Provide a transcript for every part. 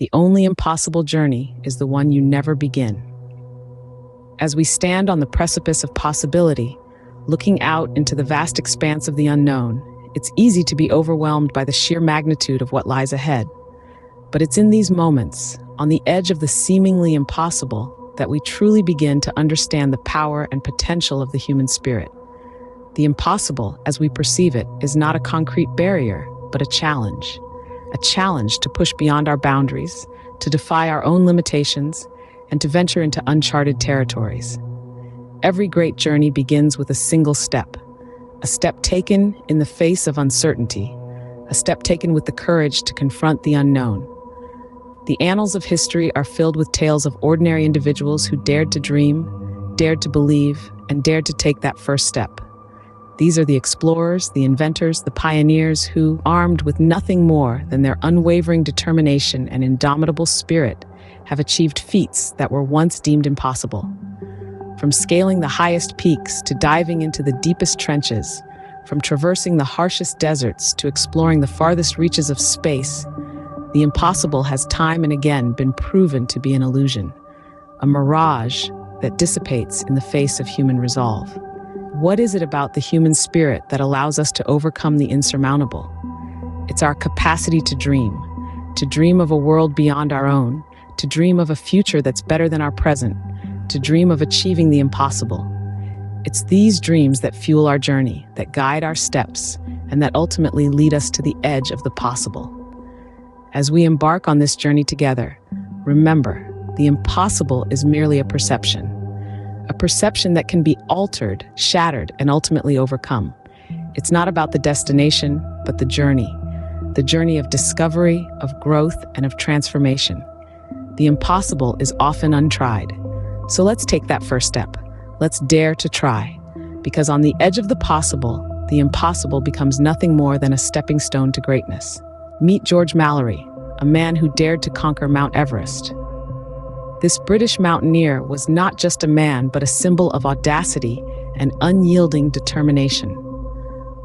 The only impossible journey is the one you never begin. As we stand on the precipice of possibility, looking out into the vast expanse of the unknown, it's easy to be overwhelmed by the sheer magnitude of what lies ahead. But it's in these moments, on the edge of the seemingly impossible, that we truly begin to understand the power and potential of the human spirit. The impossible, as we perceive it, is not a concrete barrier, but a challenge to push beyond our boundaries, to defy our own limitations, and to venture into uncharted territories. Every great journey begins with a single step, a step taken in the face of uncertainty, a step taken with the courage to confront the unknown. The annals of history are filled with tales of ordinary individuals who dared to dream, dared to believe, and dared to take that first step. These are the explorers, the inventors, the pioneers who, armed with nothing more than their unwavering determination and indomitable spirit, have achieved feats that were once deemed impossible. From scaling the highest peaks to diving into the deepest trenches, from traversing the harshest deserts to exploring the farthest reaches of space, the impossible has time and again been proven to be an illusion, a mirage that dissipates in the face of human resolve. What is it about the human spirit that allows us to overcome the insurmountable? It's our capacity to dream of a world beyond our own, to dream of a future that's better than our present, to dream of achieving the impossible. It's these dreams that fuel our journey, that guide our steps, and that ultimately lead us to the edge of the possible. As we embark on this journey together, remember, the impossible is merely a perception that can be altered, shattered, and ultimately overcome. It's not about the destination, but the journey of discovery, of growth, and of transformation. The impossible is often untried. So let's take that first step. Let's dare to try, because on the edge of the impossible becomes nothing more than a stepping stone to greatness. Meet George Mallory, a man who dared to conquer Mount Everest. This British mountaineer was not just a man, but a symbol of audacity and unyielding determination.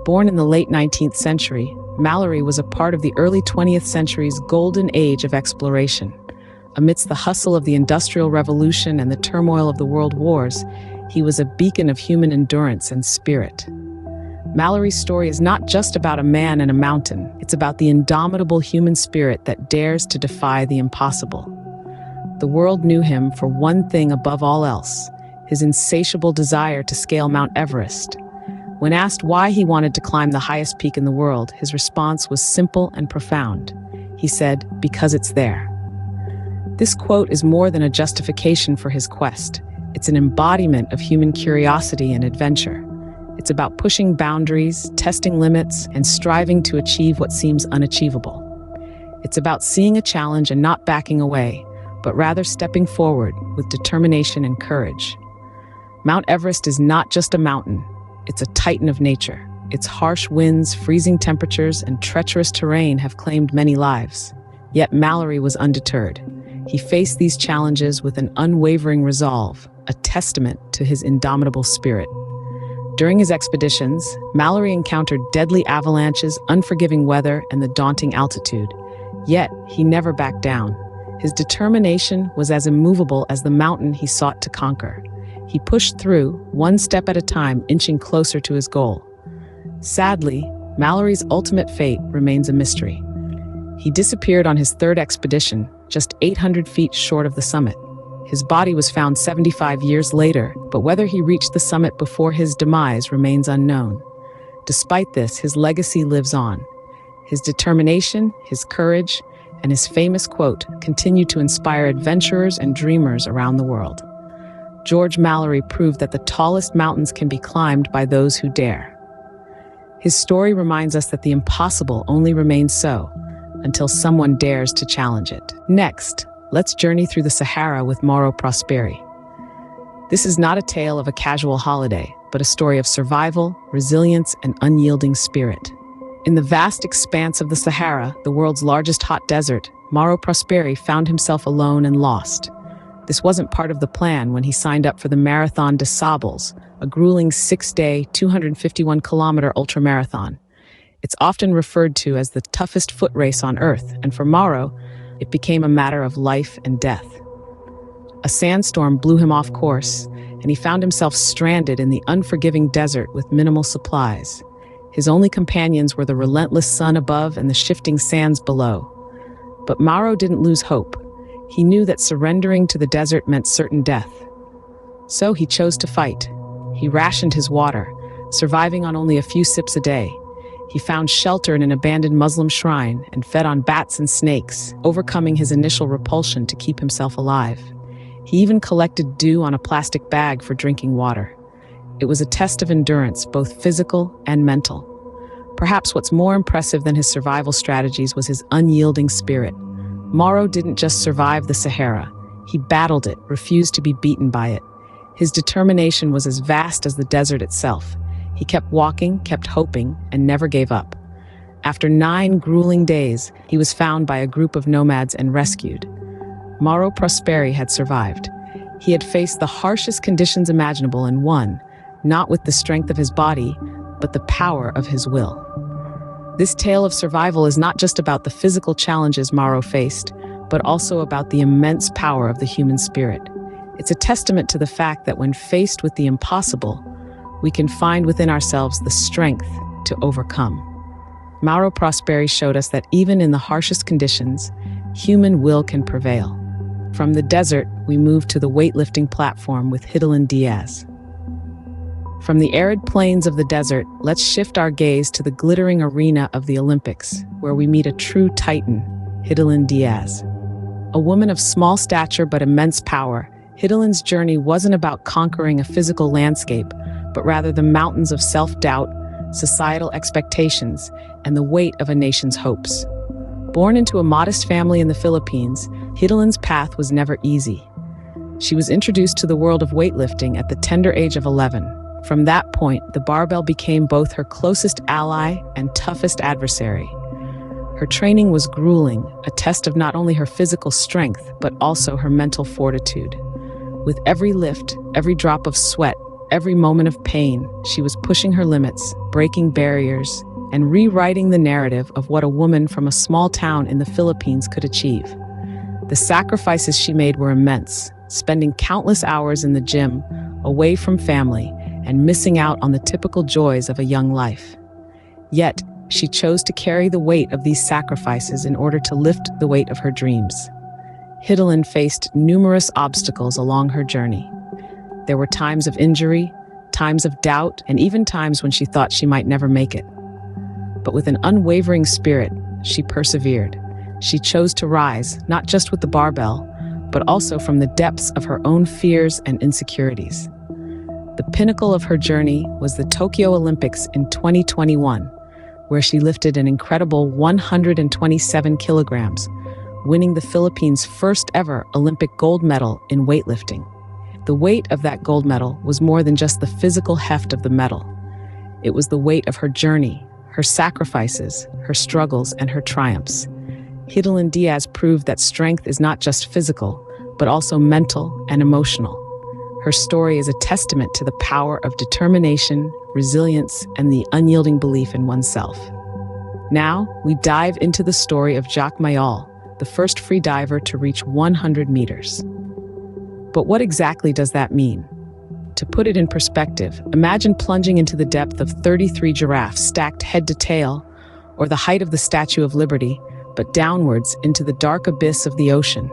Born in the late 19th century, Mallory was a part of the early 20th century's golden age of exploration. Amidst the hustle of the Industrial Revolution and the turmoil of the World Wars, he was a beacon of human endurance and spirit. Mallory's story is not just about a man and a mountain. It's about the indomitable human spirit that dares to defy the impossible. The world knew him for one thing above all else: his insatiable desire to scale Mount Everest. When asked why he wanted to climb the highest peak in the world, his response was simple and profound. He said, "Because it's there." This quote is more than a justification for his quest. It's an embodiment of human curiosity and adventure. It's about pushing boundaries, testing limits, and striving to achieve what seems unachievable. It's about seeing a challenge and not backing away, but rather stepping forward with determination and courage. Mount Everest is not just a mountain, it's a titan of nature. Its harsh winds, freezing temperatures, and treacherous terrain have claimed many lives. Yet Mallory was undeterred. He faced these challenges with an unwavering resolve, a testament to his indomitable spirit. During his expeditions, Mallory encountered deadly avalanches, unforgiving weather, and the daunting altitude. Yet, he never backed down. His determination was as immovable as the mountain he sought to conquer. He pushed through, one step at a time, inching closer to his goal. Sadly, Mallory's ultimate fate remains a mystery. He disappeared on his third expedition, just 800 feet short of the summit. His body was found 75 years later, but whether he reached the summit before his demise remains unknown. Despite this, his legacy lives on. His determination, his courage, and his famous quote continue to inspire adventurers and dreamers around the world. George Mallory proved that the tallest mountains can be climbed by those who dare. His story reminds us that the impossible only remains so until someone dares to challenge it. Next, let's journey through the Sahara with Mauro Prosperi. This is not a tale of a casual holiday, but a story of survival, resilience, and unyielding spirit. In the vast expanse of the Sahara, the world's largest hot desert, Mauro Prosperi found himself alone and lost. This wasn't part of the plan when he signed up for the Marathon des Sables, a grueling 6-day, 251-kilometer ultramarathon. It's often referred to as the toughest foot race on Earth, and for Mauro, It became a matter of life and death. A sandstorm blew him off course, and he found himself stranded in the unforgiving desert with minimal supplies. His only companions were the relentless sun above and the shifting sands below. But Mauro didn't lose hope. He knew that surrendering to the desert meant certain death. So he chose to fight. He rationed his water, surviving on only a few sips a day. He found shelter in an abandoned Muslim shrine and fed on bats and snakes, overcoming his initial repulsion to keep himself alive. He even collected dew on a plastic bag for drinking water. It was a test of endurance, both physical and mental. Perhaps what's more impressive than his survival strategies was his unyielding spirit. Mauro didn't just survive the Sahara. He battled it, refused to be beaten by it. His determination was as vast as the desert itself. He kept walking, kept hoping, and never gave up. After 9 grueling days, he was found by a group of nomads and rescued. Mauro Prosperi had survived. He had faced the harshest conditions imaginable and won, not with the strength of his body, but the power of his will. This tale of survival is not just about the physical challenges Mauro faced, but also about the immense power of the human spirit. It's a testament to the fact that when faced with the impossible, we can find within ourselves the strength to overcome. Mauro Prosperi showed us that even in the harshest conditions, human will can prevail. From the desert, we move to the weightlifting platform with Hidilyn Diaz. From the arid plains of the desert, let's shift our gaze to the glittering arena of the Olympics, where we meet a true titan, Hidilyn Diaz. A woman of small stature but immense power, Hidilyn's journey wasn't about conquering a physical landscape, but rather the mountains of self-doubt, societal expectations, and the weight of a nation's hopes. Born into a modest family in the Philippines, Hidilyn's path was never easy. She was introduced to the world of weightlifting at the tender age of 11. From that point, the barbell became both her closest ally and toughest adversary. Her training was grueling, a test of not only her physical strength, but also her mental fortitude. With every lift, every drop of sweat, every moment of pain, she was pushing her limits, breaking barriers, and rewriting the narrative of what a woman from a small town in the Philippines could achieve. The sacrifices she made were immense, spending countless hours in the gym, away from family, and missing out on the typical joys of a young life. Yet, she chose to carry the weight of these sacrifices in order to lift the weight of her dreams. Hidilyn faced numerous obstacles along her journey. There were times of injury, times of doubt, and even times when she thought she might never make it. But with an unwavering spirit, she persevered. She chose to rise, not just with the barbell, but also from the depths of her own fears and insecurities. The pinnacle of her journey was the Tokyo Olympics in 2021, where she lifted an incredible 127 kilograms, winning the Philippines' first ever Olympic gold medal in weightlifting. The weight of that gold medal was more than just the physical heft of the medal. It was the weight of her journey, her sacrifices, her struggles, and her triumphs. Hidilyn Diaz proved that strength is not just physical, but also mental and emotional. Her story is a testament to the power of determination, resilience, and the unyielding belief in oneself. Now, we dive into the story of Jacques Mayol, the first free diver to reach 100 meters. But what exactly does that mean? To put it in perspective, imagine plunging into the depth of 33 giraffes stacked head to tail, or the height of the Statue of Liberty, but downwards into the dark abyss of the ocean.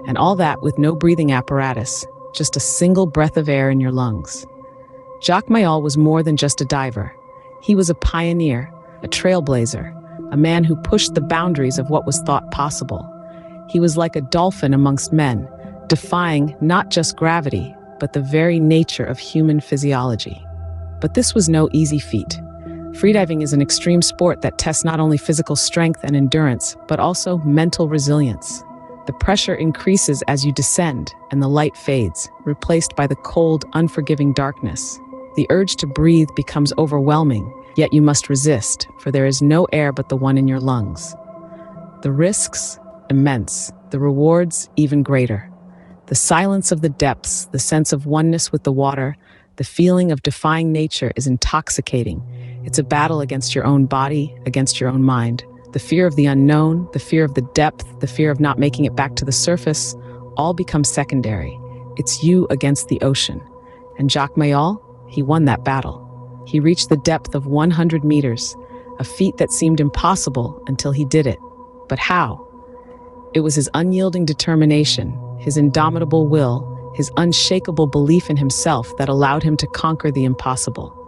And all that with no breathing apparatus, just a single breath of air in your lungs. Jacques Mayol was more than just a diver. He was a pioneer, a trailblazer, a man who pushed the boundaries of what was thought possible. He was like a dolphin amongst men, defying not just gravity, but the very nature of human physiology. But this was no easy feat. Freediving is an extreme sport that tests not only physical strength and endurance, but also mental resilience. The pressure increases as you descend, and the light fades, replaced by the cold, unforgiving darkness. The urge to breathe becomes overwhelming, yet you must resist, for there is no air but the one in your lungs. The risks? Immense. The rewards? Even greater. The silence of the depths, the sense of oneness with the water, the feeling of defying nature is intoxicating. It's a battle against your own body, against your own mind, The fear of the unknown, the fear of the depth, the fear of not making it back to the surface, all become secondary. It's you against the ocean. And Jacques Mayol, he won that battle. He reached the depth of 100 meters, a feat that seemed impossible until he did it. But how? It was his unyielding determination, his indomitable will, his unshakable belief in himself that allowed him to conquer the impossible.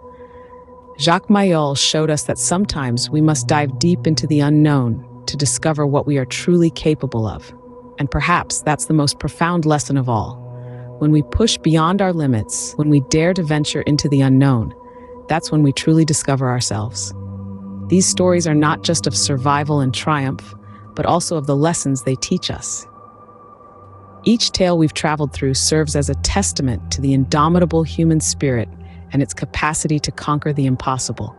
Jacques Mayol showed us that sometimes we must dive deep into the unknown to discover what we are truly capable of. And perhaps that's the most profound lesson of all. When we push beyond our limits, when we dare to venture into the unknown, that's when we truly discover ourselves. These stories are not just of survival and triumph, but also of the lessons they teach us. Each tale we've traveled through serves as a testament to the indomitable human spirit and its capacity to conquer the impossible.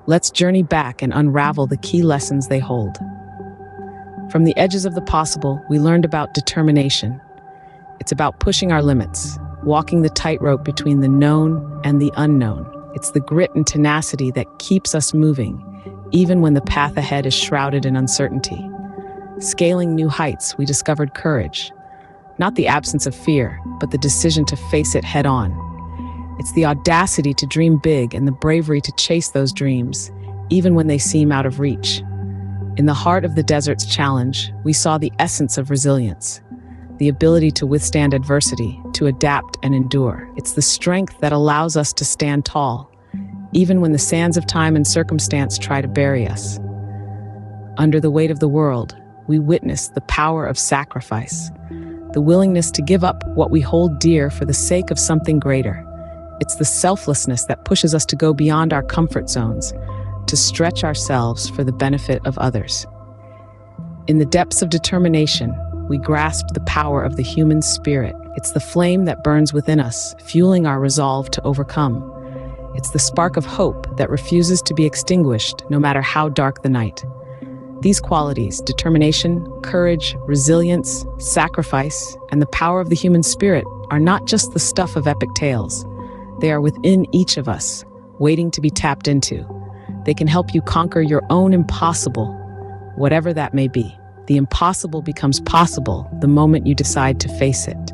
Let's journey back and unravel the key lessons they hold. From the edges of the possible, we learned about determination. It's about pushing our limits, walking the tightrope between the known and the unknown. It's the grit and tenacity that keeps us moving, even when the path ahead is shrouded in uncertainty. Scaling new heights, we discovered courage. Not the absence of fear, but the decision to face it head on. It's the audacity to dream big and the bravery to chase those dreams, even when they seem out of reach. In the heart of the desert's challenge, we saw the essence of resilience, the ability to withstand adversity, to adapt and endure. It's the strength that allows us to stand tall, even when the sands of time and circumstance try to bury us. Under the weight of the world, we witness the power of sacrifice, the willingness to give up what we hold dear for the sake of something greater. It's the selflessness that pushes us to go beyond our comfort zones, to stretch ourselves for the benefit of others. In the depths of determination, we grasp the power of the human spirit. It's the flame that burns within us, fueling our resolve to overcome. It's the spark of hope that refuses to be extinguished, no matter how dark the night. These qualities, determination, courage, resilience, sacrifice, and the power of the human spirit, are not just the stuff of epic tales. They are within each of us, waiting to be tapped into. They can help you conquer your own impossible, whatever that may be. The impossible becomes possible the moment you decide to face it.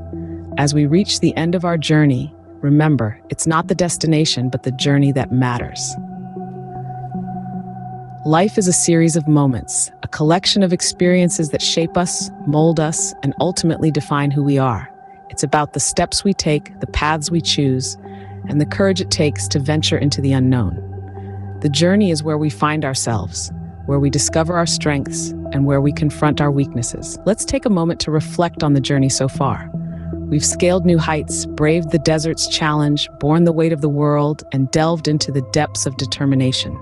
As we reach the end of our journey, remember, it's not the destination, but the journey that matters. Life is a series of moments, a collection of experiences that shape us, mold us, and ultimately define who we are. It's about the steps we take, the paths we choose, and the courage it takes to venture into the unknown. The journey is where we find ourselves, where we discover our strengths, and where we confront our weaknesses. Let's take a moment to reflect on the journey so far. We've scaled new heights, braved the desert's challenge, borne the weight of the world, and delved into the depths of determination.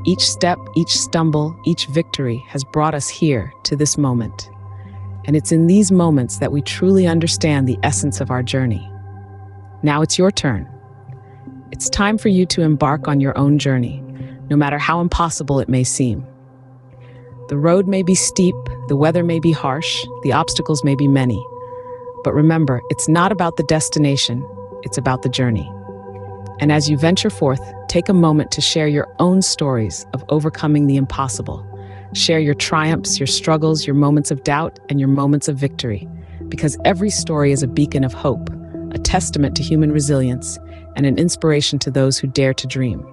Each step, each stumble, each victory has brought us here to this moment. And it's in these moments that we truly understand the essence of our journey. Now it's your turn. It's time for you to embark on your own journey, no matter how impossible it may seem. The road may be steep, the weather may be harsh, the obstacles may be many. But remember, it's not about the destination, it's about the journey. And as you venture forth, take a moment to share your own stories of overcoming the impossible. Share your triumphs, your struggles, your moments of doubt, and your moments of victory. Because every story is a beacon of hope, a testament to human resilience, and an inspiration to those who dare to dream.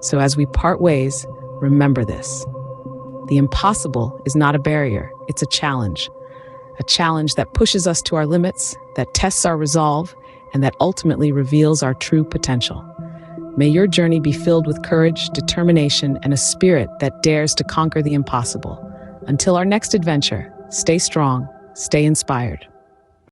So as we part ways, remember this. The impossible is not a barrier, it's a challenge that pushes us to our limits, that tests our resolve, and that ultimately reveals our true potential. May your journey be filled with courage, determination, and a spirit that dares to conquer the impossible. Until our next adventure, stay strong, stay inspired.